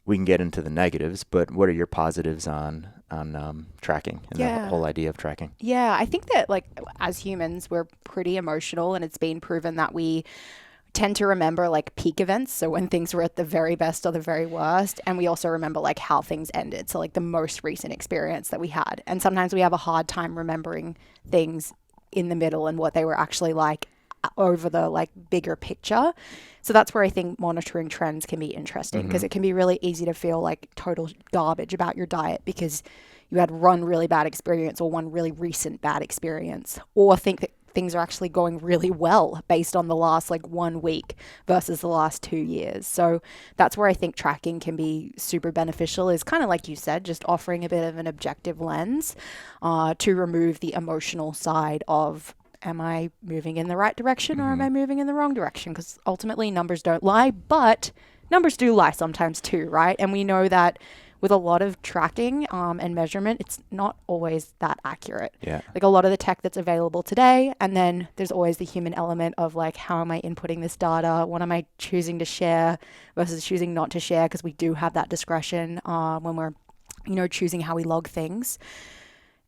we can get into the negatives, but what are your positives on tracking and the Yeah. whole idea of tracking? Yeah, I think that like as humans, we're pretty emotional, and it's been proven that we tend to remember like peak events. So when things were at the very best or the very worst. And we also remember like how things ended. So like the most recent experience that we had. And sometimes we have a hard time remembering things in the middle and what they were actually like over the like bigger picture. So that's where I think monitoring trends can be interesting because Mm-hmm. it can be really easy to feel like total garbage about your diet because you had one really bad experience or one really recent bad experience, or think that things are actually going really well based on the last like 1 week versus the last 2 years. So that's where I think tracking can be super beneficial, is kind of like you said, just offering a bit of an objective lens to remove the emotional side of, am I moving in the right direction or am Mm-hmm. I moving in the wrong direction? Because ultimately numbers don't lie, but numbers do lie sometimes too, right? And we know that with a lot of tracking and measurement, it's not always that accurate. Yeah. Like a lot of the tech that's available today, and then there's always the human element of like, how am I inputting this data? What am I choosing to share versus choosing not to share? Because we do have that discretion when we're, choosing how we log things.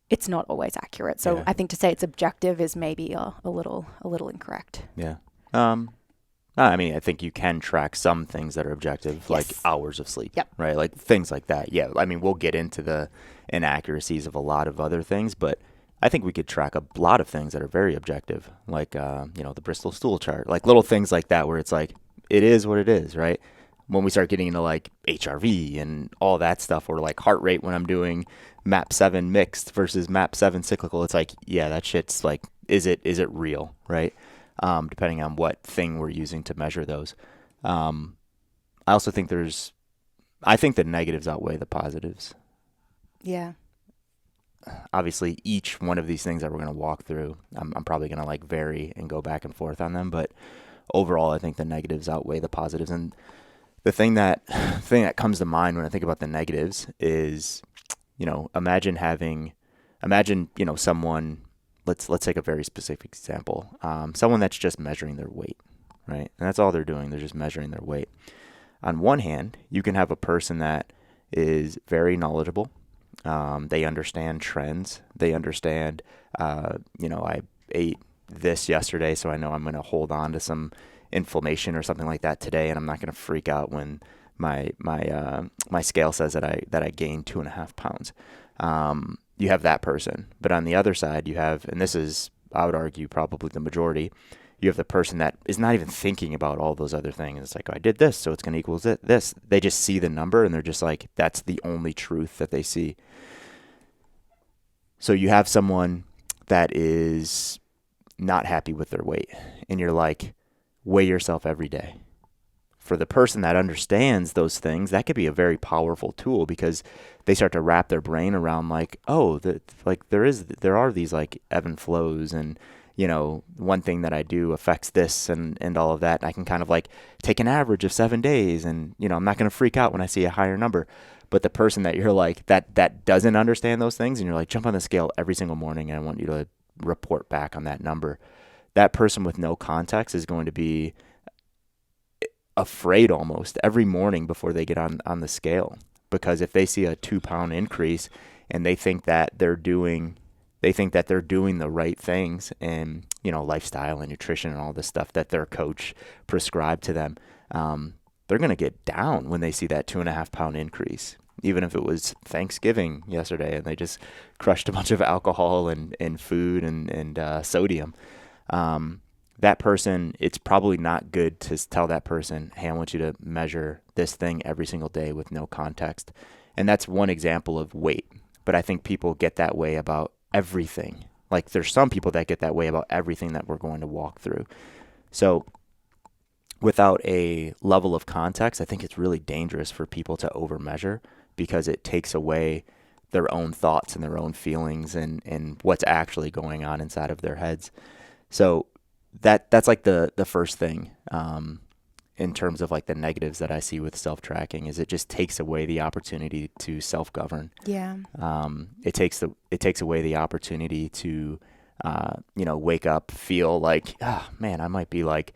It's not always accurate. So Yeah. I think to say it's objective is maybe a little incorrect. Yeah. Um, I mean, I think you can track some things that are objective, like Yes. hours of sleep, Yep. right? Like things like that. Yeah. I mean, we'll get into the inaccuracies of a lot of other things, but I think we could track a lot of things that are very objective, like, the Bristol stool chart, like little things like that, where it's like, it is what it is, right? When we start getting into like HRV and all that stuff, or like heart rate when I'm doing MAP 7 mixed versus MAP 7 cyclical, it's like, yeah, that shit's like, is it real, right? Depending on what thing we're using to measure those. Um, I also think I think the negatives outweigh the positives. Yeah. Obviously, each one of these things that we're going to walk through, I'm probably going to like vary and go back and forth on them, but overall, I think the negatives outweigh the positives. And the thing that comes to mind when I think about the negatives is, imagine, someone. Let's take a very specific example. Someone that's just measuring their weight, right? And that's all they're doing. They're just measuring their weight. On one hand, you can have a person that is very knowledgeable. They understand trends. They understand, I ate this yesterday, so I know I'm going to hold on to some inflammation or something like that today, and I'm not going to freak out when my scale says that I gained 2.5 pounds. You have that person, but on the other side, you have, and this is, I would argue, probably the majority. You have the person that is not even thinking about all those other things. It's like, oh, I did this, so it's going to equal this. They just see the number and they're just like, that's the only truth that they see. So you have someone that is not happy with their weight, and you're like, weigh yourself every day. For the person that understands those things, that could be a very powerful tool because they start to wrap their brain around like, oh, like there are these like ebb and flows, and one thing that I do affects this and all of that. And I can kind of like take an average of 7 days, and I'm not going to freak out when I see a higher number. But the person that you're like that doesn't understand those things, and you're like, jump on the scale every single morning, and I want you to report back on that number. That person with no context is going to be afraid almost every morning before they get on the scale, because if they see a 2 pound increase and they think that they're doing the right things, and lifestyle and nutrition and all this stuff that their coach prescribed to them, they're going to get down when they see that 2.5 pound increase, even if it was Thanksgiving yesterday and they just crushed a bunch of alcohol and food and sodium. That person, it's probably not good to tell that person, hey, I want you to measure this thing every single day with no context. And that's one example of weight. But I think people get that way about everything. Like there's some people that get that way about everything that we're going to walk through. So without a level of context, I think it's really dangerous for people to overmeasure because it takes away their own thoughts and their own feelings and what's actually going on inside of their heads. So that's like the first thing, in terms of like the negatives that I see with self-tracking, is it just takes away the opportunity to self-govern. Yeah. It takes away the opportunity to wake up, feel like, oh man, I might be like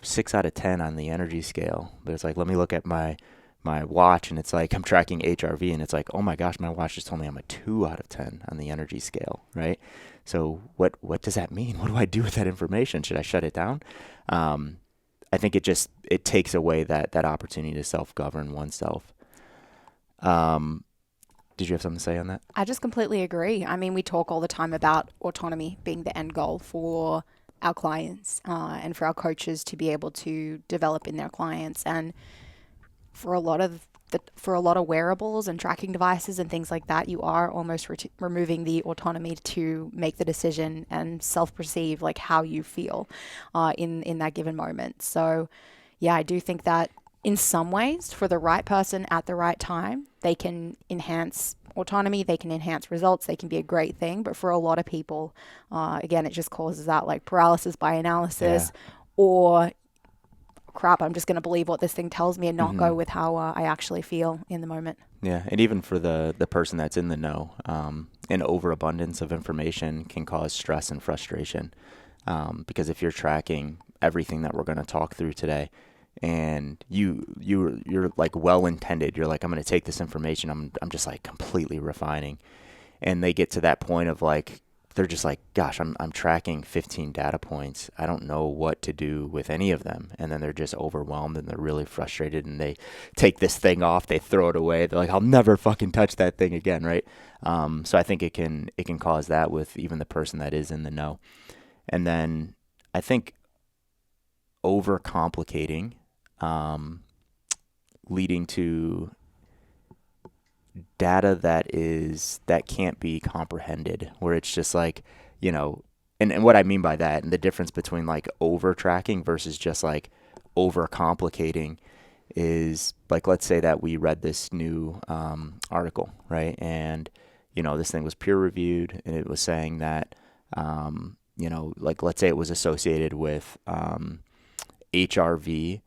6 out of 10 on the energy scale, but it's like, let me look at my my watch and it's like I'm tracking HRV and it's like, oh my gosh, my watch just told me I'm a 2 out of 10 on the energy scale, right? So what does that mean? What do I do with that information? Should I shut it down? I think it takes away that opportunity to self-govern oneself. Did you have something to say on that? I just completely agree. I mean, we talk all the time about autonomy being the end goal for our clients and for our coaches to be able to develop in their clients. And for a lot of wearables and tracking devices and things like that, you are almost removing the autonomy to make the decision and self-perceive like how you feel in that given moment. So, yeah, I do think that in some ways, for the right person at the right time, they can enhance autonomy, they can enhance results, they can be a great thing. But for a lot of people, again, it just causes that like paralysis by Yeah. analysis, or crap, I'm just going to believe what this thing tells me and not Mm-hmm. go with how I actually feel in the moment. Yeah, and even for the person that's in the know, an overabundance of information can cause stress and frustration. Because if you're tracking everything that we're going to talk through today, and you're like well intended, you're like, I'm going to take this information, I'm just like completely refining, and they get to that point of like they're just like, gosh, I'm tracking 15 data points. I don't know what to do with any of them. And then they're just overwhelmed and they're really frustrated and they take this thing off, they throw it away. They're like, I'll never fucking touch that thing again, right? So I think it can cause that with even the person that is in the know. And then I think overcomplicating, um, leading to data that can't be comprehended, where it's just like, you know, and what I mean by that, and the difference between like over tracking versus just like over complicating is like, let's say that we read this new article, right? And this thing was peer reviewed and it was saying that like, let's say it was associated with HRV,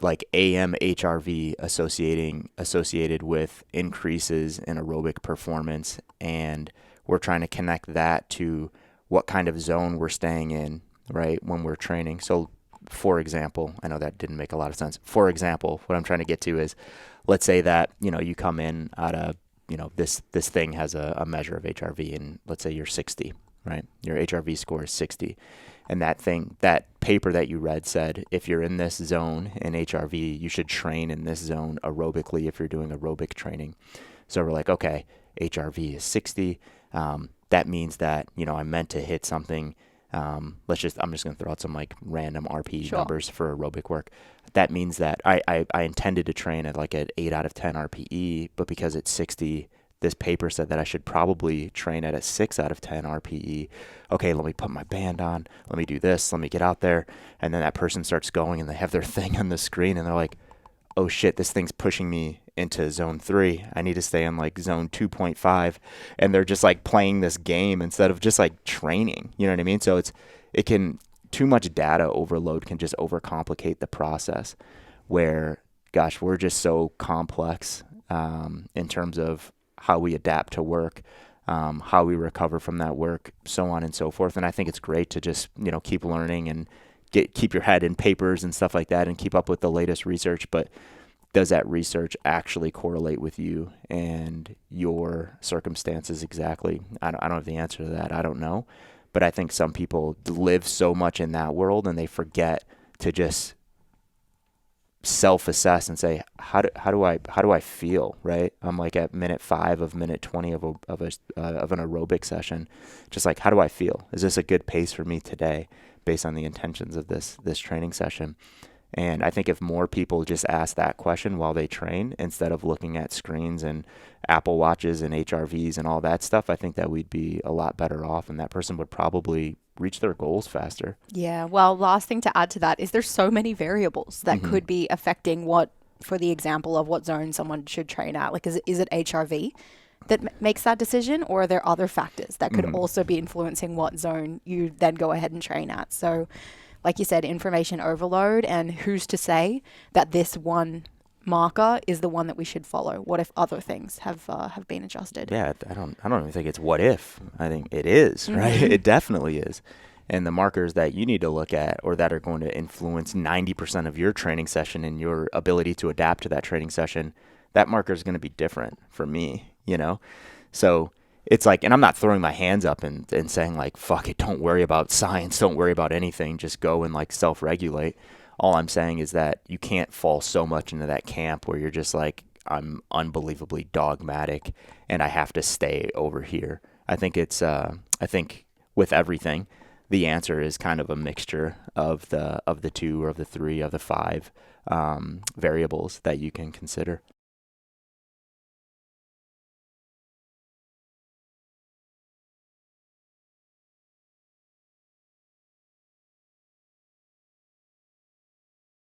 like AM HRV associated with increases in aerobic performance, and we're trying to connect that to what kind of zone we're staying in, right, when we're training. So for example, I know that didn't make a lot of sense. For example, what I'm trying to get to is, let's say that you come in at a this thing has a measure of HRV, and let's say you're 60, right? Your HRV score is 60. And that paper that you read said, if you're in this zone in HRV, you should train in this zone aerobically if you're doing aerobic training. So we're like, okay, HRV is 60. That means that, I meant to hit something. I'm just going to throw out some like random RPE Sure. numbers for aerobic work. That means that I intended to train at like an 8 out of 10 RPE, but because it's 60, this paper said that I should probably train at a 6 out of 10 RPE. Okay, let me put my band on. Let me do this. Let me get out there. And then that person starts going and they have their thing on the screen and they're like, oh shit, this thing's pushing me into zone 3. I need to stay in like zone 2.5. And they're just like playing this game instead of just like training. You know what I mean? So too much data overload can just overcomplicate the process where, gosh, we're just so complex in terms of how we adapt to work, how we recover from that work, so on and so forth. And I think it's great to just, keep learning and keep your head in papers and stuff like that and keep up with the latest research. But does that research actually correlate with you and your circumstances exactly? I don't have the answer to that. I don't know. But I think some people live so much in that world and they forget to just self-assess and say, how do I feel, right? I'm like at minute 5 of minute 20 of an aerobic session, just like, how do I feel? Is this a good pace for me today based on the intentions of this training session? And I think if more people just ask that question while they train instead of looking at screens and Apple Watches and HRVs and all that stuff, I think that we'd be a lot better off, and that person would probably reach their goals faster. Yeah. Well, last thing to add to that is there's so many variables that Mm-hmm. could be affecting for the example of what zone someone should train at. Like, is it HRV that makes that decision, or are there other factors that could Mm-hmm. also be influencing what zone you then go ahead and train at? So, like you said, information overload, and who's to say that this one marker is the one that we should follow? What if other things have been adjusted? Yeah, I don't even think it's what if. I think it is, right? Mm-hmm. It definitely is. And the markers that you need to look at, or that are going to influence 90% of your training session and your ability to adapt to that training session, that marker is going to be different for me, you know? So it's like, and I'm not throwing my hands up and saying like, fuck it, don't worry about science, don't worry about anything, just go and like self-regulate. All I'm saying is that you can't fall so much into that camp where you're just like, I'm unbelievably dogmatic and I have to stay over here. I think with everything, the answer is kind of a mixture of the two or of the three of the five variables that you can consider.